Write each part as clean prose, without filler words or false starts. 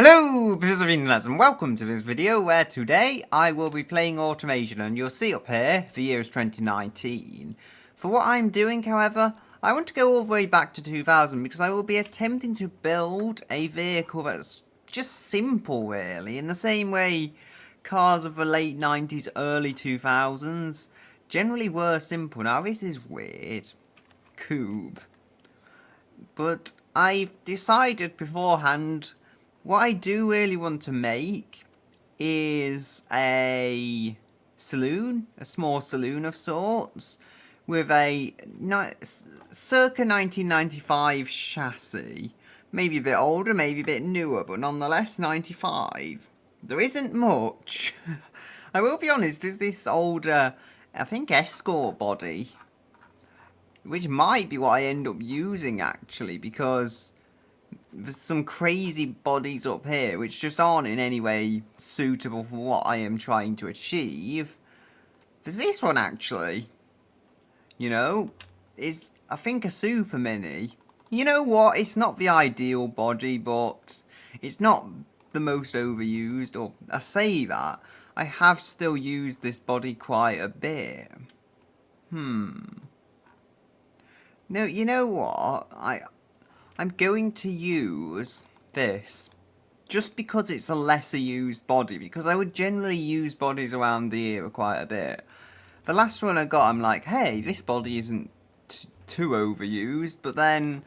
Hello, Perseverance, and welcome to this video where today I will be playing Automation, and you'll see up here the year is 2019. For what I'm doing, however, I want to go all the way back to 2000 because I will be attempting to build a vehicle that's just simple, really, in the same way cars of the late 90s, early 2000s generally were simple. Now, this is weird. Coupe. But I've decided beforehand what I do really want to make is a saloon, a small saloon of sorts, with a circa 1995 chassis. Maybe a bit older, maybe a bit newer, but nonetheless 95. There isn't much. I will be honest, there's this older, I think, Escort body, which might be what I end up using actually, because there's some crazy bodies up here which just aren't in any way suitable for what I am trying to achieve. There's this one actually, you know, is I think a super mini. You know what, it's not the ideal body, but it's not the most overused, or I say that, I have still used this body quite a bit. No, you know what, I'm going to use this just because it's a lesser used body, because I would generally use bodies around the era quite a bit. The last one I got, I'm like, hey, this body isn't too overused, but then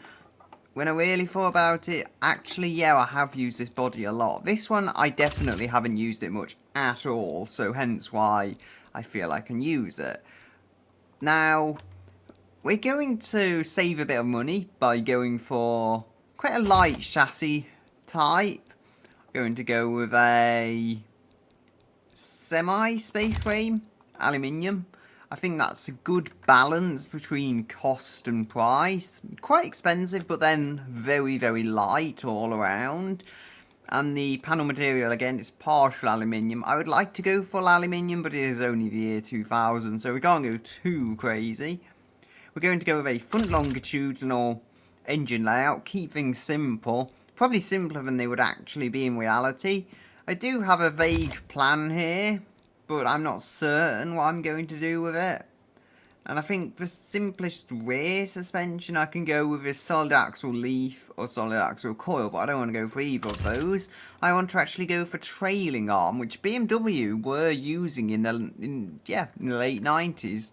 when I really thought about it, actually, yeah, I have used this body a lot. This one, I definitely haven't used it much at all, so hence why I feel I can use it. Now, we're going to save a bit of money by going for quite a light chassis type. We're going to go with a semi-space frame, aluminium. I think that's a good balance between cost and price. Quite expensive, but then very, very light all around. And the panel material, again, is partial aluminium. I would like to go full aluminium, but it is only the year 2000, so we can't go too crazy. We're going to go with a front longitudinal engine layout, keep things simple, probably simpler than they would actually be in reality. I do have a vague plan here, but I'm not certain what I'm going to do with it. And I think the simplest rear suspension I can go with is solid axle leaf or solid axle coil, but I don't want to go for either of those. I want to actually go for trailing arm, which BMW were using in the late 90s.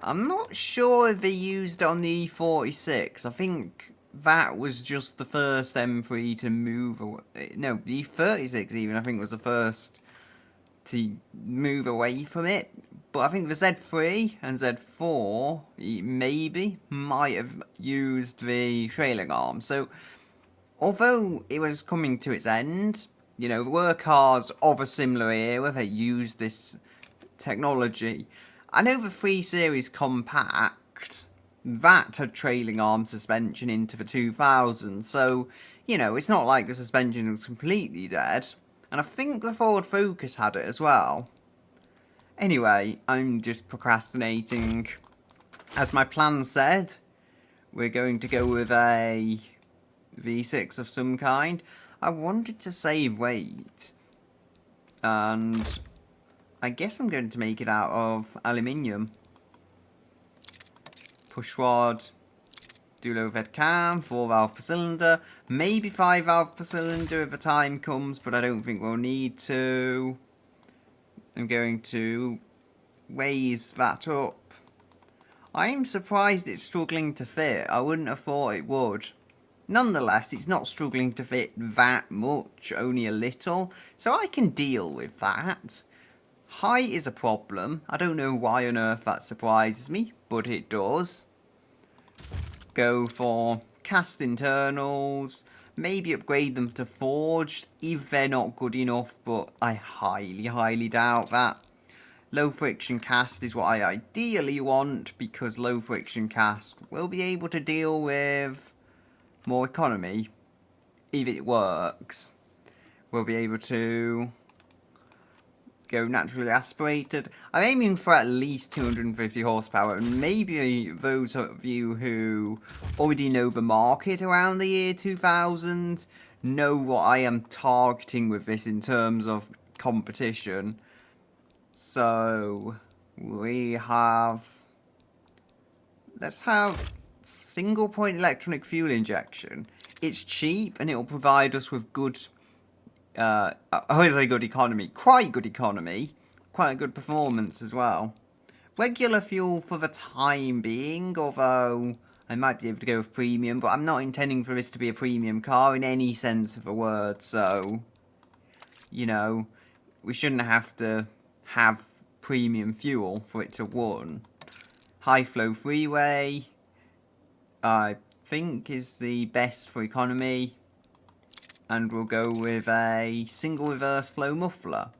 I'm not sure if they used it on the E46. I think that was just the first M3 to move away. No, the E36 even, I think, was the first to move away from it. But I think the Z3 and Z4 maybe might have used the trailing arm. So, although it was coming to its end, you know, there were cars of a similar era that used this technology. I know the 3 Series Compact, that had trailing arm suspension into the 2000s, so, you know, it's not like the suspension was completely dead. And I think the Ford Focus had it as well. Anyway, I'm just procrastinating. As my plan said, we're going to go with a V6 of some kind. I wanted to save weight, and I guess I'm going to make it out of aluminium. Push rod, dual overhead cam, 4 valve per cylinder, maybe 5 valve per cylinder if the time comes, but I don't think we'll need to. I'm going to raise that up. I'm surprised it's struggling to fit. I wouldn't have thought it would. Nonetheless, it's not struggling to fit that much, only a little, so I can deal with that. Height is a problem. I don't know why on earth that surprises me, but it does. Go for cast internals. Maybe upgrade them to forged if they're not good enough, but I highly, highly doubt that. Low friction cast is what I ideally want, because low friction cast will be able to deal with more economy if it works. We'll be able to go naturally aspirated. I'm aiming for at least 250 horsepower, and maybe those of you who already know the market around the year 2000 know what I am targeting with this in terms of competition. So we have, let's have single point electronic fuel injection. It's cheap and it will provide us with good, I always say good economy, quite good economy, quite a good performance as well. Regular fuel for the time being, although I might be able to go with premium, but I'm not intending for this to be a premium car in any sense of the word, so, you know, we shouldn't have to have premium fuel for it to run. High flow freeway, I think is the best for economy, and we'll go with a single reverse flow muffler,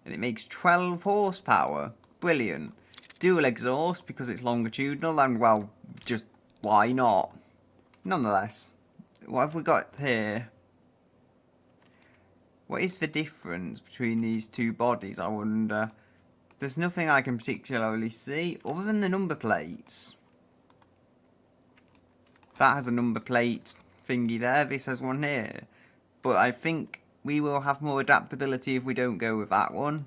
and it makes 12 horsepower. Brilliant. Dual exhaust because it's longitudinal, and well, just why not? Nonetheless, what have we got here? What is the difference between these two bodies, I wonder? There's nothing I can particularly see other than the number plates. That has a number plate thingy there, this has one here. But I think we will have more adaptability if we don't go with that one.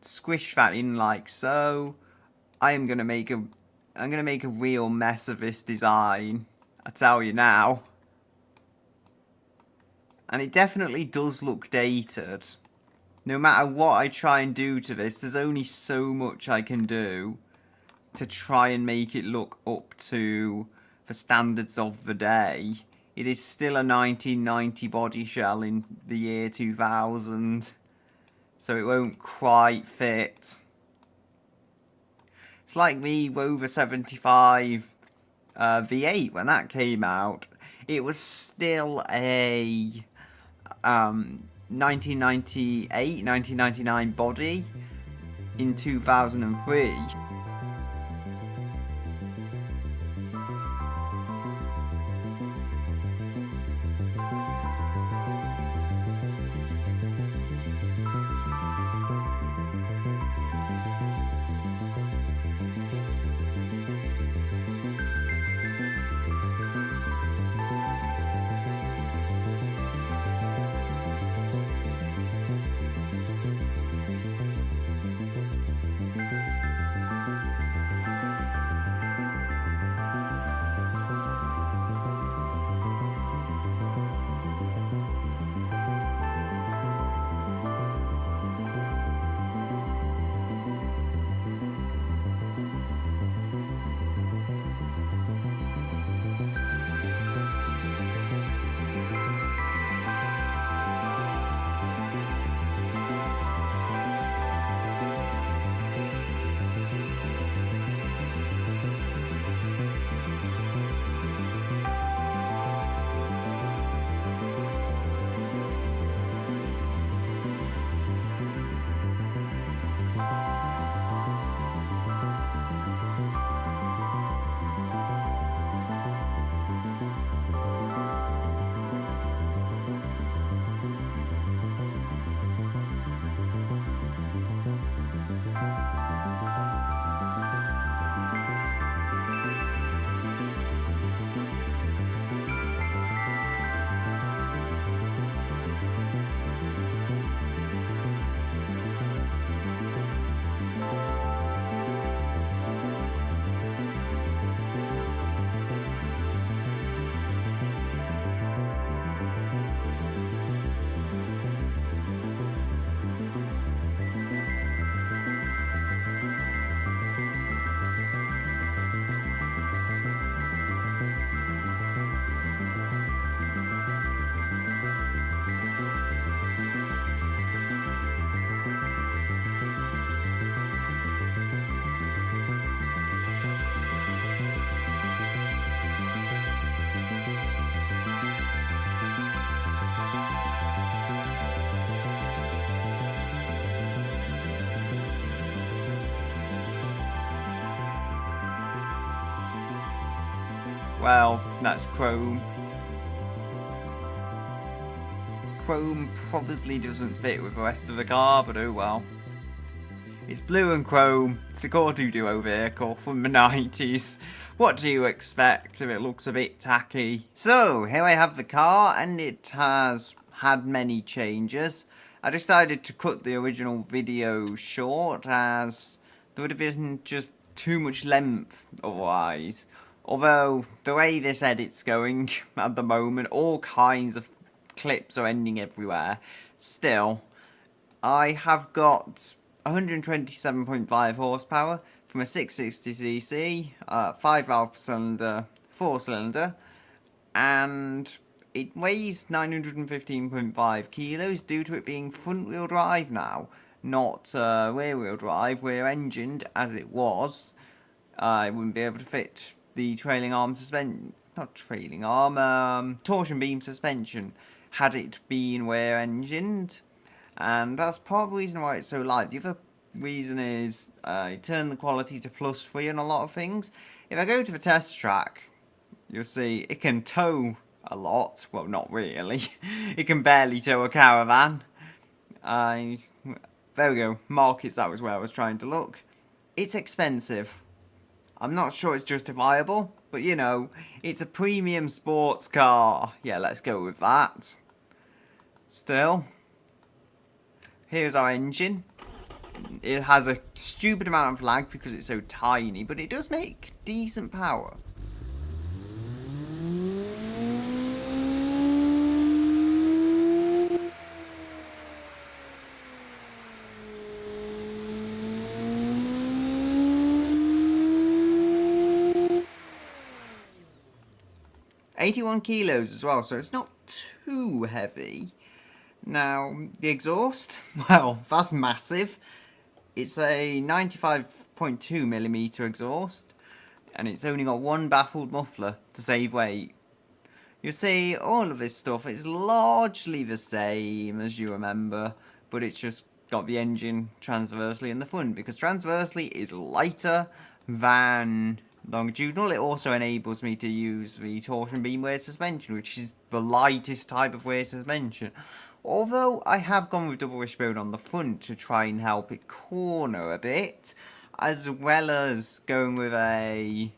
Squish that in like so. I'm gonna make a real mess of this design, I tell you now. And it definitely does look dated. No matter what I try and do to this, there's only so much I can do to try and make it look up to the standards of the day. It is still a 1990 body shell in the year 2000, so it won't quite fit. It's like the Rover 75 V8 when that came out. It was still a 1998, 1999 body in 2003. Well, that's chrome. Chrome probably doesn't fit with the rest of the car, but oh well. It's blue and chrome. It's a Cordu Duo vehicle from the 90s. What do you expect if it looks a bit tacky? So, here I have the car, and it has had many changes. I decided to cut the original video short, as there would have been just too much length otherwise. Although, the way this edit's going at the moment, all kinds of clips are ending everywhere. Still, I have got 127.5 horsepower from a 660cc, 5 valve per cylinder, 4 cylinder, and it weighs 915.5 kilos due to it being front wheel drive now, not rear wheel drive, rear engined as it was. I wouldn't be able to fit the trailing arm suspension, not trailing arm, torsion beam suspension had it been rear engined. And that's part of the reason why it's so light. The other reason is I turn the quality to +3 on a lot of things. If I go to the test track, you'll see it can tow a lot. Well, not really. It can barely tow a caravan. There we go. Markets, that was where I was trying to look. It's expensive. I'm not sure it's justifiable, but you know, it's a premium sports car. Yeah, let's go with that. Still, here's our engine. It has a stupid amount of lag because it's so tiny, but it does make decent power. .81 kilos as well, so it's not too heavy. Now, the exhaust, well, that's massive. It's a 95.2mm exhaust, and it's only got one baffled muffler to save weight. You'll see all of this stuff is largely the same as you remember, but it's just got the engine transversely in the front, because transversely is lighter than longitudinal. It also enables me to use the torsion beam rear suspension, which is the lightest type of rear suspension. Although I have gone with double wishbone on the front to try and help it corner a bit, as well as going with a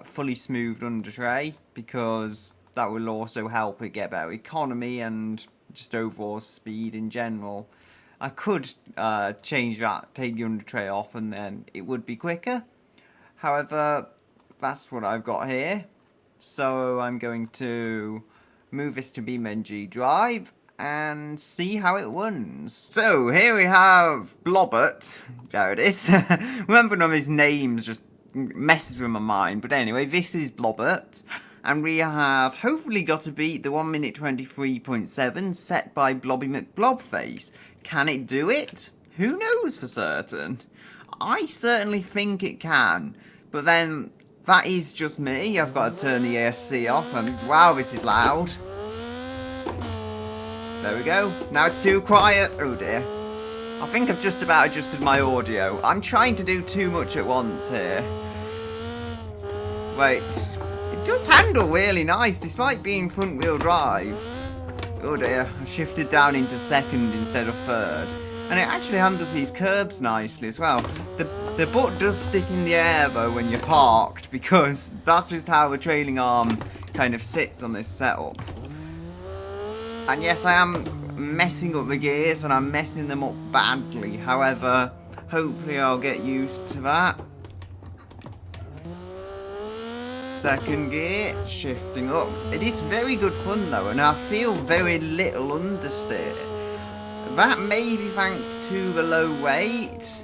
fully smoothed under tray, because that will also help it get better economy and just overall speed in general. I could change that, take the under tray off, and then it would be quicker. However, that's what I've got here. So I'm going to move this to BeamNG Drive and see how it runs. So here we have Blobbert. There it is. Remembering of his names just messes with my mind. But anyway, this is Blobbert. And we have hopefully got to beat the 1 minute 23.7 set by Blobby McBlobface. Can it do it? Who knows for certain? I certainly think it can, but then that is just me. I've got to turn the ESC off, and wow, this is loud. There we go. Now it's too quiet. Oh dear. I think I've just about adjusted my audio. I'm trying to do too much at once here. Wait. It does handle really nice, despite being front wheel drive. Oh dear. I shifted down into second instead of third. And it actually handles these curbs nicely as well. The butt does stick in the air though when you're parked, because that's just how the trailing arm kind of sits on this setup. And yes, I am messing up the gears, and I'm messing them up badly. However, hopefully I'll get used to that. Second gear, shifting up. It is very good fun though, and I feel very little understeer. That may be thanks to the low weight.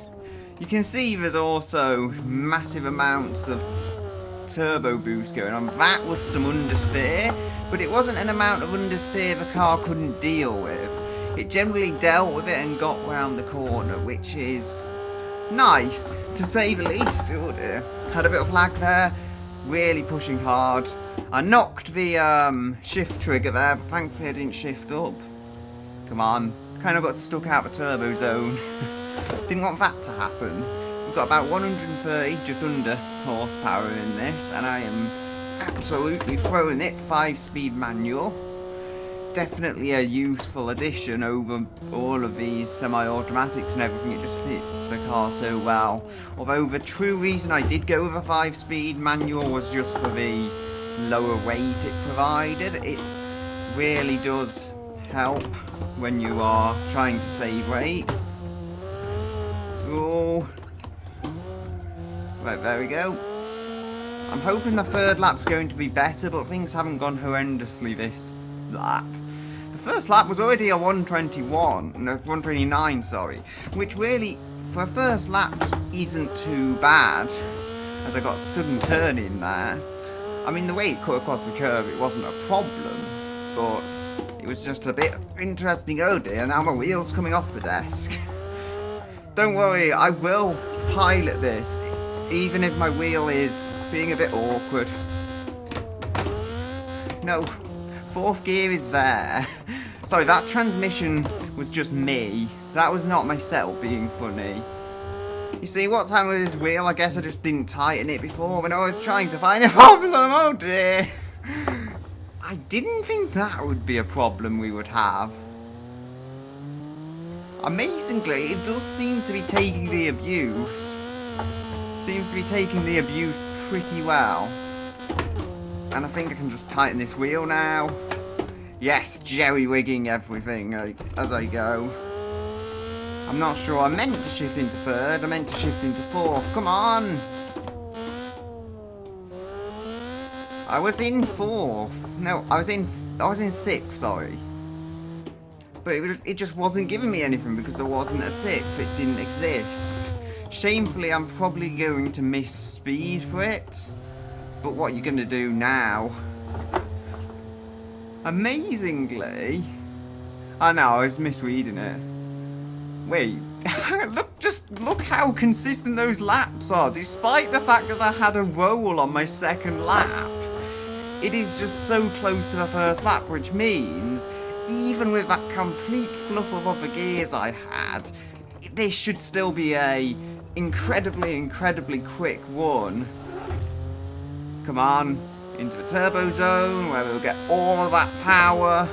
You can see there's also massive amounts of turbo boost going on. That was some understeer, but it wasn't an amount of understeer the car couldn't deal with. It generally dealt with it and got round the corner, which is nice, to say the least. Oh dear. Had a bit of lag there, really pushing hard. I knocked the shift trigger there, but thankfully I didn't shift up. Come on. Kind of got stuck out of turbo zone. Didn't want that to happen. We've got about 130, just under, horsepower in this, and I am absolutely throwing it. 5-speed manual. definitely a useful addition over all of these semi-automatics and everything. It just fits the car so well. Although the true reason I did go with a 5-speed manual was just for the lower weight it provided. It really does help when you are trying to save weight. Oh, right, there we go. I'm hoping the third lap's going to be better, but things haven't gone horrendously this lap. The first lap was already a 129, sorry, which really, for a first lap, just isn't too bad, as I got a sudden turn in there. I mean, the way it cut across the curve, it wasn't a problem, but it was just a bit interesting. Oh dear, now my wheel's coming off the desk. Don't worry, I will pilot this, even if my wheel is being a bit awkward. No, fourth gear is there. Sorry, that transmission was just me. That was not my setup being funny. You see, what's happened with this wheel? I guess I just didn't tighten it before when I was trying to find a problem. Oh dear. I didn't think that would be a problem we would have. Amazingly, it does seem to be taking the abuse. Seems to be taking the abuse pretty well. And I think I can just tighten this wheel now. Yes, jerry-wigging everything as I go. I'm not sure. I meant to shift into third. I meant to shift into fourth. Come on! I was in fourth. No, I was in sixth, sorry. But it just wasn't giving me anything because there wasn't a sixth. It didn't exist. Shamefully, I'm probably going to miss speed for it. But what are you going to do now? Amazingly... I know, I was misreading it. Wait, look how consistent those laps are. Despite the fact that I had a roll on my second lap, it is just so close to the first lap, which means even with that complete fluff of other gears I had, this should still be a incredibly quick run. Come on, into the turbo zone where we'll get all of that power.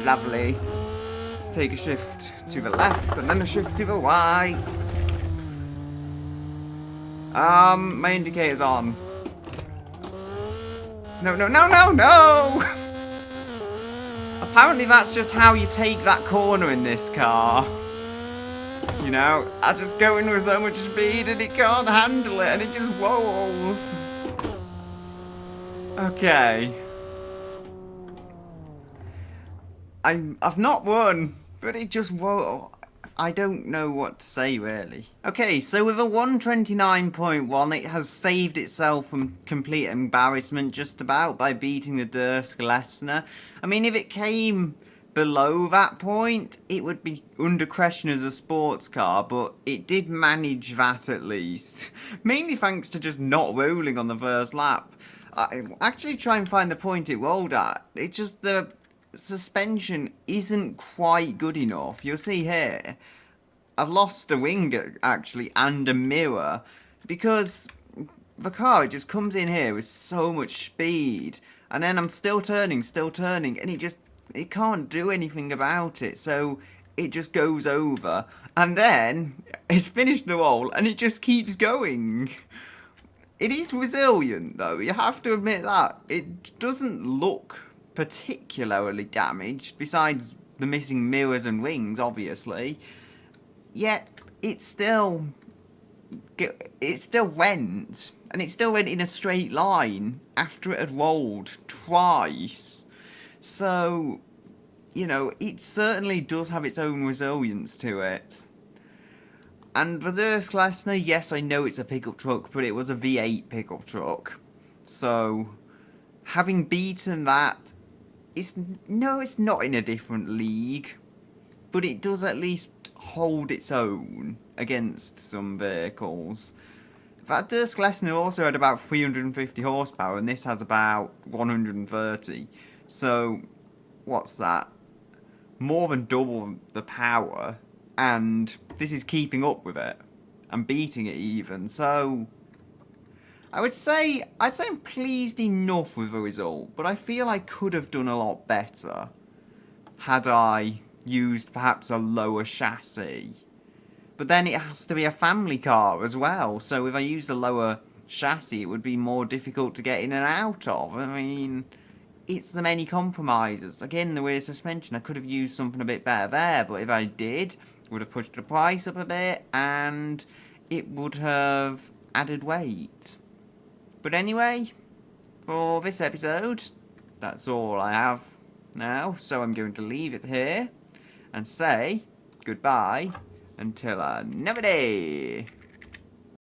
Lovely. Take a shift to the left and then a shift to the right. My indicator's on. No. Apparently that's just how you take that corner in this car. You know, I just go in with so much speed and it can't handle it and it just rolls. Okay. I've not won, but it just won't. I don't know what to say, really. Okay, so with a 129.1, it has saved itself from complete embarrassment just about by beating the Dursk Lesnar. I mean, if it came below that point, it would be under question as a sports car, but it did manage that at least. Mainly thanks to just not rolling on the first lap. I actually try and find the point it rolled at. It's just the suspension isn't quite good enough. You'll see here, I've lost a wing actually and a mirror because the car just comes in here with so much speed and then I'm still turning and it can't do anything about it, so it just goes over and then it's finished the roll and it just keeps going. It is resilient though, you have to admit that. It doesn't look particularly damaged, besides the missing mirrors and wings, obviously. Yet it still went, and it still went in a straight line after it had rolled twice. So, you know, it certainly does have its own resilience to it. And the Dursk Lesnar, yes, I know it's a pickup truck, but it was a V8 pickup truck. So, having beaten that, it's not in a different league, but it does at least hold its own against some vehicles. That Dursk Lesnar also had about 350 horsepower, and this has about 130. So, what's that? More than double the power, and this is keeping up with it, and beating it even, so I'd say I'm pleased enough with the result, but I feel I could have done a lot better had I used perhaps a lower chassis. But then it has to be a family car as well, so if I used a lower chassis, it would be more difficult to get in and out of. I mean, it's the many compromises. Again, the rear suspension, I could have used something a bit better there, but if I did, it would have pushed the price up a bit, and it would have added weight. But anyway, for this episode, that's all I have now, so I'm going to leave it here and say goodbye until another day.